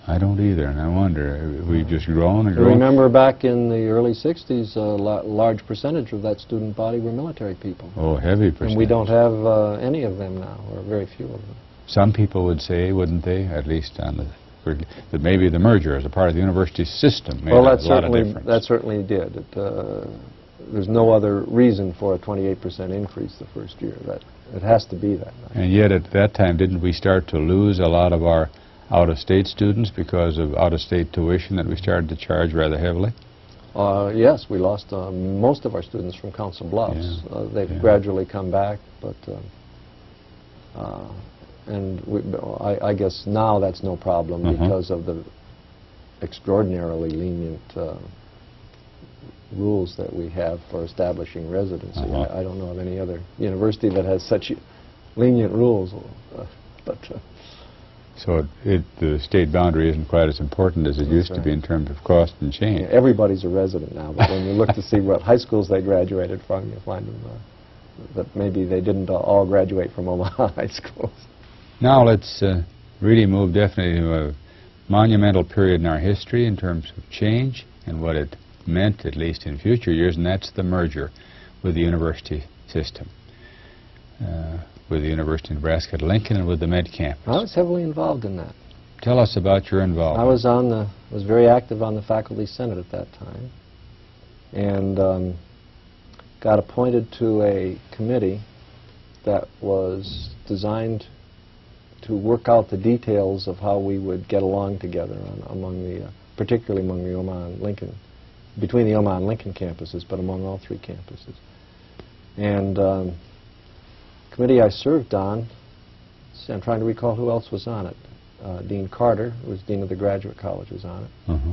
I don't either, and I wonder, we've just grown and grown. I remember back in the early 60s, a large percentage of that student body were military people. Oh, heavy percentage. And we don't have any of them now, or very few of them. Some people would say, wouldn't they, at least on that maybe the merger as a part of the university system made a lot of difference. That certainly did. There's no other reason for a 28% increase the first year. It has to be that. And yet at that time, didn't we start to lose a lot of our out-of-state students because of out-of-state tuition that we started to charge rather heavily? Yes, we lost most of our students from Council Bluffs. They've gradually come back, but I guess now that's no problem because of the extraordinarily lenient rules that we have for establishing residency. I don't know of any other university that has such lenient rules, so the state boundary isn't quite as important as it used to be in terms of cost and change. Yeah, everybo's a resident now, but when you look to see what high schools they graduated from, you find them that maybe they didn't all graduate from Omaha high schools. Now let's really move definitely to a monumental period in our history in terms of change and what it meant, at least in future years, and that's the merger with the university system. with the University of Nebraska at Lincoln and with the Med campus. I was heavily involved in that. Tell us about your involvement. I was very active on the faculty senate at that time, and got appointed to a committee that was designed to work out the details of how we would get along together particularly among the Omaha and Lincoln, between the Omaha and Lincoln campuses, but among all three campuses. And committee I served on, I'm trying to recall who else was on it. Dean Carter, who was Dean of the Graduate College, was on it.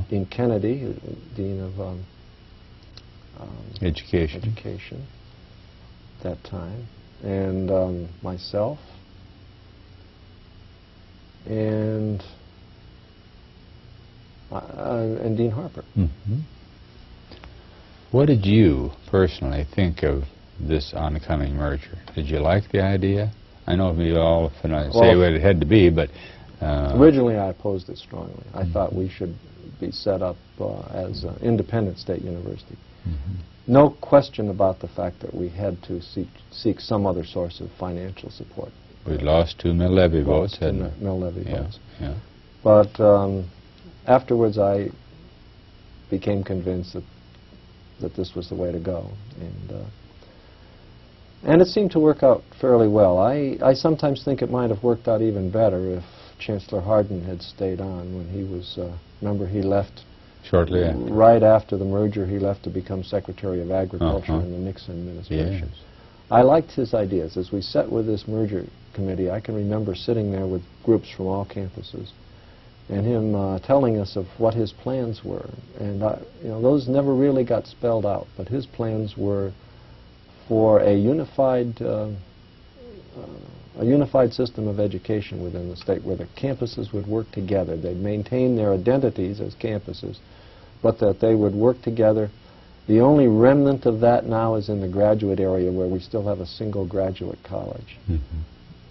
Dean Kennedy, who was Dean of Education at that time, and myself, and Dean Harper. What did you personally think of this oncoming merger? Did you like the idea? I know we all say what it had to be, but originally I opposed it strongly. I thought we should be set up as an independent state university. No question about the fact that we had to seek some other source of financial support. We lost 2 mill levy votes. Mill levy votes. Yeah. But afterwards I became convinced that this was the way to go. And it seemed to work out fairly well. I sometimes think it might have worked out even better if Chancellor Hardin had stayed on when he was, remember he left shortly after. Right after the merger, he left to become Secretary of Agriculture in the Nixon administration. Yes. I liked his ideas. As we sat with this merger committee, I can remember sitting there with groups from all campuses and him telling us of what his plans were. And those never really got spelled out, but his plans were for a unified system of education within the state where the campuses would work together. They'd maintain their identities as campuses, but that they would work together. The only remnant of that now is in the graduate area where we still have a single graduate college.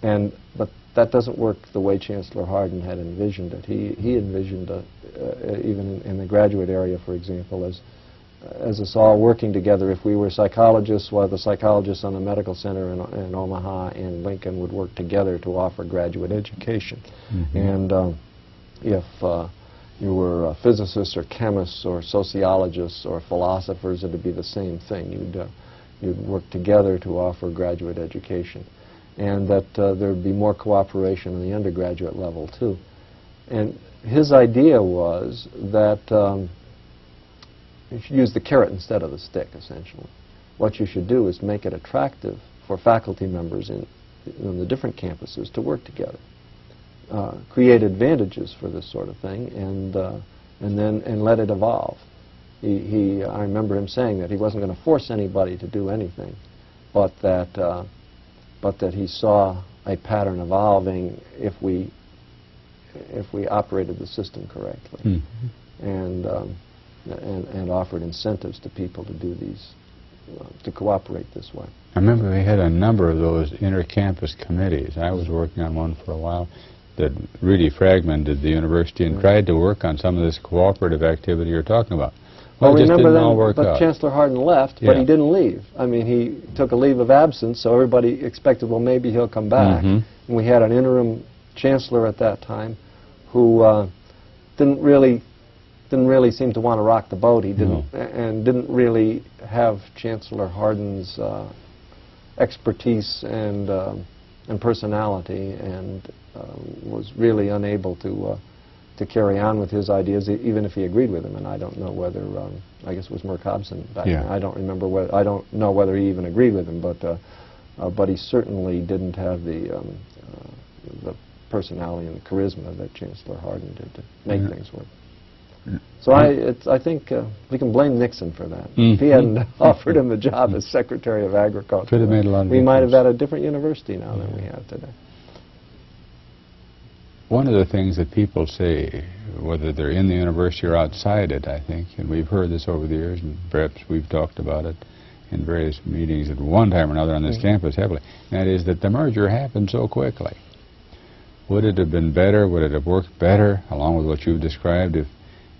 But that doesn't work the way Chancellor Hardin had envisioned it. He envisioned, even in the graduate area, for example, as us all working together. If we were psychologists, well, the psychologists on the medical center in Omaha and Lincoln would work together to offer graduate education. And if you were physicists or chemists or sociologists or philosophers, it would be the same thing. You'd work together to offer graduate education. And that there would be more cooperation on the undergraduate level, too. And his idea was that you should use the carrot instead of the stick, essentially. What you should do is make it attractive for faculty members in the different campuses to work together. Create advantages for this sort of thing, and let it evolve. I remember him saying that he wasn't going to force anybody to do anything, but that he saw a pattern evolving if we operated the system correctly, and offered incentives to people to do these, to cooperate this way. I remember we had a number of those inter-campus committees. I was working on one for a while that really fragmented the university and tried to work on some of this cooperative activity you're talking about. Well, it just didn't all work out. But Chancellor Hardin left, but he didn't leave. I mean, he took a leave of absence, so everybody expected, well, maybe he'll come back. And we had an interim chancellor at that time who didn't really seem to want to rock the boat. He didn't, and didn't really have Chancellor Hardin's expertise and personality, and was really unable to carry on with his ideas, even if he agreed with them. And I don't know whether, I guess it was Merck Hobson back then. I don't remember whether, I don't know whether he even agreed with him, but he certainly didn't have the personality and the charisma that Chancellor Hardin did to make things work. So I think we can blame Nixon for that. If he hadn't offered him the job as Secretary of Agriculture, could have made a lot of we might have had a different university now than we have today. One of the things that people say, whether they're in the university or outside it, I think, and we've heard this over the years, and perhaps we've talked about it in various meetings at one time or another on this campus heavily, and that is that the merger happened so quickly. Would it have been better, would it have worked better, along with what you've described, if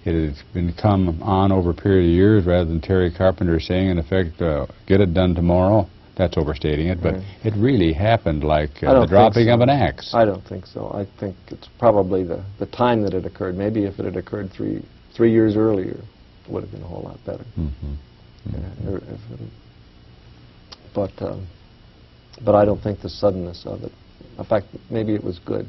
it had been come on over a period of years rather than Terry Carpenter saying, in effect, get it done tomorrow, That's overstating it, but Right. it really happened like I don't the dropping think so. of an axe. I don't think so. I think it's probably the time that it occurred. Maybe if it had occurred three years earlier, it would have been a whole lot better. But I don't think the suddenness of it. In fact, maybe it was good.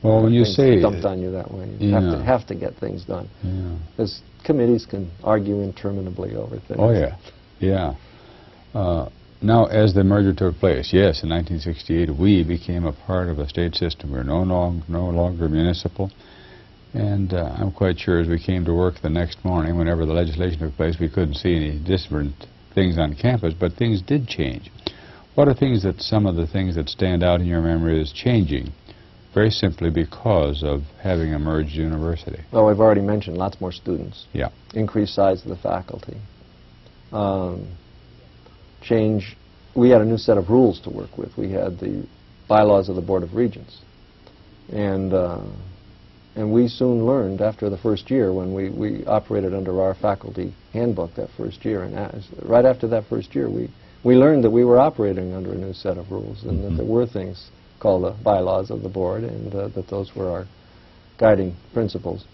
Well, when you things say dumped on you that way, you have to get things done. Yeah. Because committees can argue interminably over things. Oh yeah, yeah. Now, as the merger took place, yes, in 1968, we became a part of a state system. We're no longer municipal. And I'm quite sure as we came to work the next morning, whenever the legislation took place, we couldn't see any different things on campus, but things did change. What are some of the things that stand out in your memory as changing, very simply because of having a merged university? Well, we've already mentioned lots more students. Yeah. Increased size of the faculty. We had a new set of rules to work with. We had the bylaws of the Board of Regents. And we soon learned after the first year, when we operated under our faculty handbook that first year, and right after that first year, we learned that we were operating under a new set of rules, and that there were things called the bylaws of the board, and that those were our guiding principles.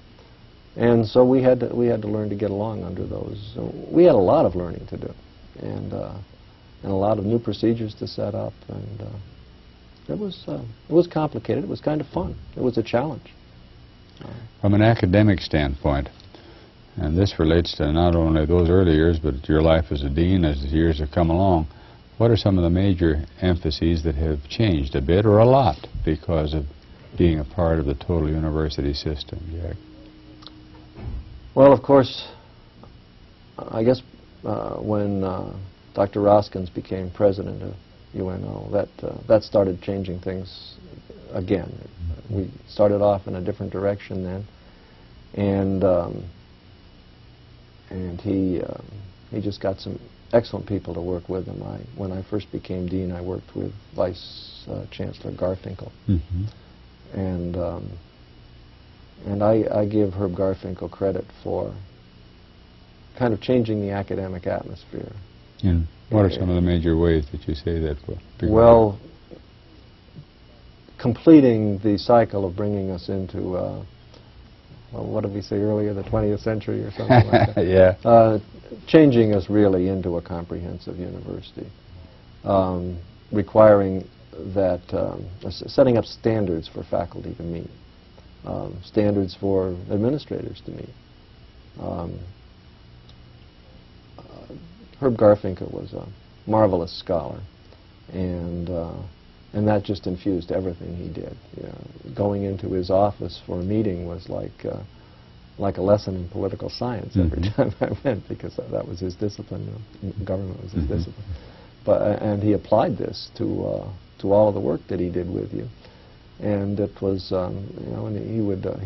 And so we had to learn to get along under those. So we had a lot of learning to do, and a lot of new procedures to set up, and it was complicated. It was kind of fun. It was a challenge. From an academic standpoint, and this relates to not only those early years, but your life as a dean as the years have come along, what are some of the major emphases that have changed a bit or a lot because of being a part of the total university system, Jack? Well, of course, I guess when Dr. Roskins became president of UNO, that started changing things again. We started off in a different direction then, and he just got some excellent people to work with him. When I first became dean, I worked with Vice Chancellor Garfinkel, and I give Herb Garfinkel credit for kind of changing the academic atmosphere. And what are some of the major ways that you say that? Well, completing the cycle of bringing us into, well, what did we say earlier, the 20th century or something like that? Yeah. Changing us really into a comprehensive university, requiring that, setting up standards for faculty to meet, standards for administrators to meet. Herb Garfinkel was a marvelous scholar, and that just infused everything he did. Going into his office for a meeting was like a lesson in political science every time I went, because that was his discipline. Government was his discipline. And he applied this to all of the work that he did with you, and it was and he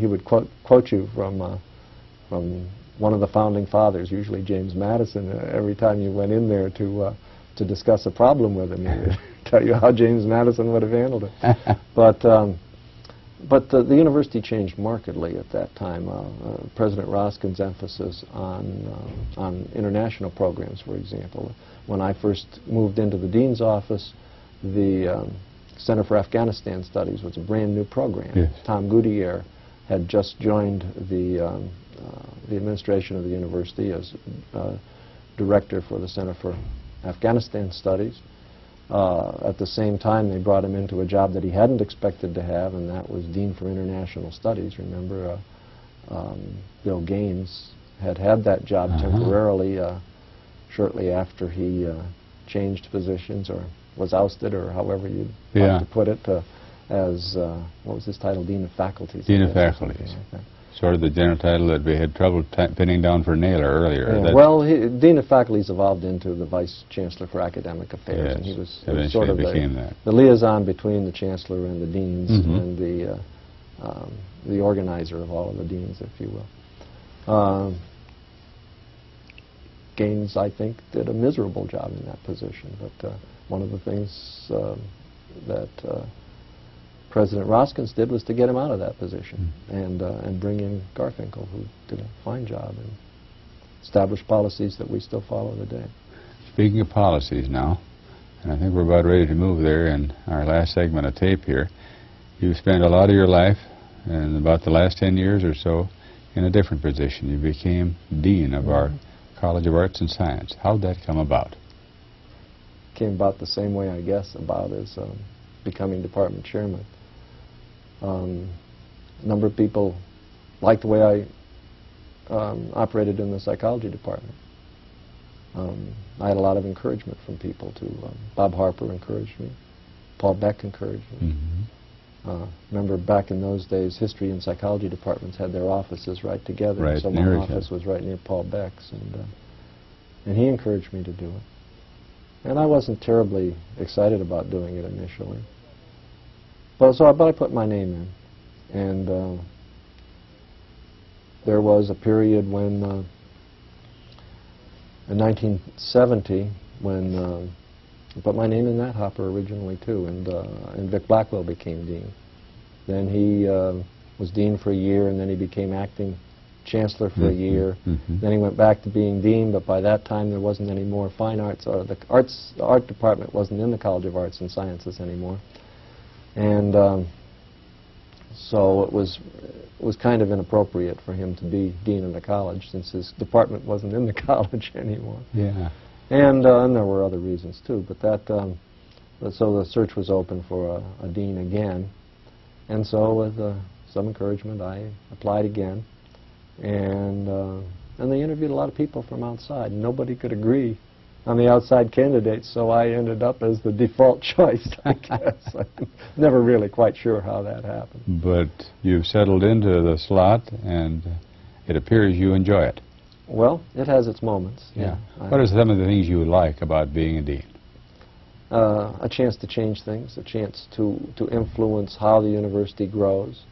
would quote you from one of the founding fathers, usually James Madison, every time you went in there to discuss a problem with him. He would tell you how James Madison would have handled it. But the university changed markedly at that time. President Roskin's emphasis on international programs, for example. When I first moved into the dean's office, the Center for Afghanistan Studies was a brand new program. Yes. Tom Gutierre had just joined the administration of the university as director for the Center for Afghanistan Studies. At the same time, they brought him into a job that he hadn't expected to have, and that was Dean for International Studies. Remember, Bill Gaines had that job temporarily shortly after he changed positions or was ousted, or however you'd like to put it, as, what was his title, Dean of Faculties? Dean of Faculties. Like sort of the general title that we had trouble pinning down for Naylor earlier. Yeah. Well, Dean of Faculties evolved into the Vice Chancellor for Academic Affairs, and he was sort of the liaison between the Chancellor and the Deans, and the organizer of all of the Deans, if you will. Gaines, I think, did a miserable job in that position, but one of the things that President Roskins did was to get him out of that position and bring in Garfinkel, who did a fine job and established policies that we still follow today. Speaking of policies now, And I think we're about ready to move there in our last segment of tape here. You've spent a lot of your life, and about the last 10 years or so, in a different position. You became Dean of our College of Arts and Science. How'd that come about? Came about the same way, I guess, about as becoming department chairman. A number of people liked the way I operated in the psychology department. I had a lot of encouragement from people, too. Bob Harper encouraged me. Paul Beck encouraged me. Remember back in those days, history and psychology departments had their offices right together. Right, so my office was right near Paul Beck's, and he encouraged me to do it. And I wasn't terribly excited about doing it initially. But I put my name in. And there was a period when, in 1970, when I put my name in that hopper originally too, and Vic Blackwell became dean. Then he was dean for a year, and then he became acting chancellor for a year. Then he went back to being dean, but by that time there wasn't any more fine arts, or the art department wasn't in the College of Arts and Sciences anymore. And so it was kind of inappropriate for him to be dean of the college, since his department wasn't in the college anymore. Yeah. And there were other reasons too, but so the search was open for a dean again. And so with some encouragement, I applied again. And they interviewed a lot of people from outside. Nobody could agree on the outside candidates, so I ended up as the default choice, I guess. I'm never really quite sure how that happened. But you've settled into the slot, and it appears you enjoy it. Well, it has its moments. Yeah. What are some of the things you like about being a dean? A chance to change things, a chance to influence how the university grows,